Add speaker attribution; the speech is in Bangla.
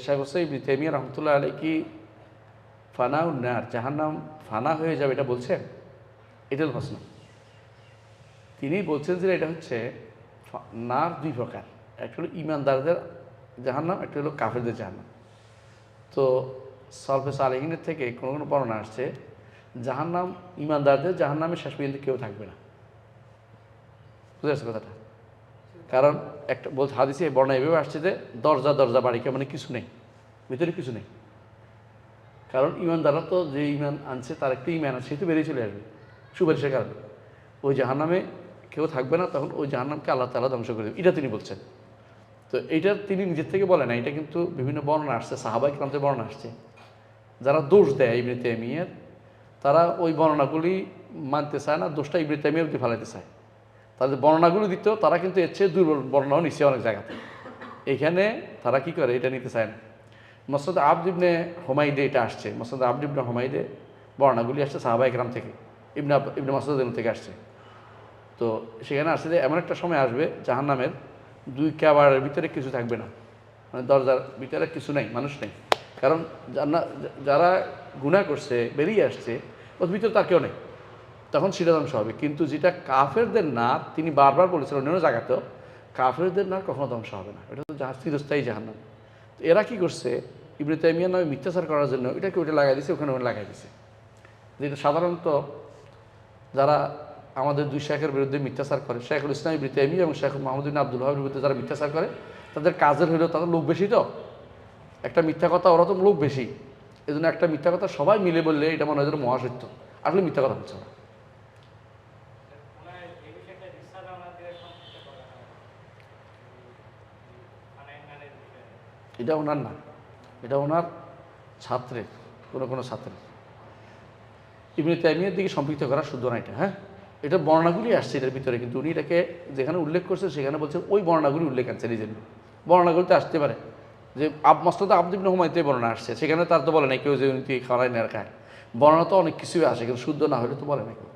Speaker 1: শাইখ হোসেন ইবনে তাইমিয়া রহমতুল্লাহ আলাইহি কি ফানাউন্নার জাহান্নাম ফানা হয়ে যাবে এটা বলছেন? এটার প্রশ্ন। তিনি বলছেন যে এটা হচ্ছে নার দুই প্রকার, একটা হলো ইমানদারদের জাহান্নাম, একটা হলো কাফেরদের জাহান্নাম। তো সলফে সালেহিনের থেকে কোনো কোনো বর্ণনা আসছে জাহান্নাম ইমানদারদের জাহান্নামে শেষ পর্যন্ত কেউ থাকবে না। বুঝতে পারছে কথাটা? কারণ একটা বলছে হাদিসে বর্ণনা এভাবে আসছে যে দরজা দরজা বাড়িকে মানে কিছু নেই, ভিতরে কিছু নেই। কারণ ইমানদাররা তো যে ইমান আনছে তার একটা ইমান আছে, সে তো বেরিয়ে চলে আসবে সুপারিশের কারণে। ওই জাহান্নামে কেউ থাকবে না, তখন ওই জাহান্নামকে আল্লাহ তাআলা ধ্বংস করে দেবে, এটা তিনি বলছেন। তো এইটা তিনি নিজের থেকে বলেন না, এটা কিন্তু বিভিন্ন বর্ণনা আসছে, সাহাবায়ে কেরামদের বর্ণনা আসছে। যারা দোষ দেয় ইবনে তাইমিয়ার, তারা ওই বর্ণনাগুলি মানতে চায় না, দোষটা ইবনে তাইমিয়ার দিয়ে ফেলাতে চায়। তাদের বর্ণনাগুলো দিত, তারা কিন্তু এর চেয়ে দুর্বল বর্ণনাও নিচ্ছে অনেক জায়গাতে। এইখানে তারা কি করে, এটা নিতে চায় না। মসনদ আবদ ইবনে হুমাইদে এটা আসছে, মসনদ আবদ ইবনে হুমাইদে বর্ণনাগুলি আসছে সাহাবায়ে কেরাম থেকে, ইবনে মাসউদ থেকে আসছে। তো সেখানে আসছে যে এমন একটা সময় আসবে জাহান্নামের দুই কাবারের ভিতরে কিছু থাকবে না, মানে দরজার ভিতরে কিছু নেই, মানুষ নেই। কারণ যারা গুনাহ করছে বেরিয়ে আসছে, ওর ভিতরে তার কেউ নেই, তখন সেটা ধ্বংস হবে। কিন্তু যেটা কাফেরদের না, তিনি বারবার বলেছিলেন অন্যান্য জায়গাতেও, কাফেরদের না কখনো ধ্বংস হবে না, এটা তো চিরস্থায়ী জাহান্নাম। তো এরা কী করছে, ইবনে তাইমিয়ার নামে মিথ্যাচার করার জন্য এটাকে ওইটা লাগাই দিছে, ওখানে ওখানে লাগাই দিছে। যেটা সাধারণত যারা আমাদের দুই শেখের বিরুদ্ধে মিথ্যাচার করে, শেখুল ইসলাম ইবনে তাইমিয়া এবং শেখ মোহাম্মদ বিন আব্দুল ওয়াহাবের বিরুদ্ধে যারা মিথ্যাচার করে, তাদের কাজের হইলেও তাদের লোক বেশি, তো একটা মিথ্যা কথা, ওরা তো লোক বেশি, এই জন্য একটা মিথ্যা কথা সবাই মিলে বললে এটা মনে হয় যেন মহাসত্য, আসলে মিথ্যা কথা হচ্ছে না। এটা ওনার না, এটা ওনার ছাত্রের, কোনো কোনো ছাত্রের। ইবনে তাইমিয়ার দিকে সম্পৃক্ত করা শুদ্ধ না এটা। হ্যাঁ, এটা বর্ণনাগুলি আসছে এটার ভিতরে, কিন্তু উনি এটাকে যেখানে উল্লেখ করছে সেখানে বলছেন ওই বর্ণনাগুলি উল্লেখ আছে নিজের। বর্ণনাগুলিতে আসতে পারে যে মসনদ আবদ ইবনে হুমাইদে বর্ণনা আসছে, সেখানে তার তো বলে নাই কেউ যে উনি খাওয়ায় না খায়। বর্ণনা তো অনেক কিছুই আসে, কিন্তু শুদ্ধ না হলে তো বলে না কেউ।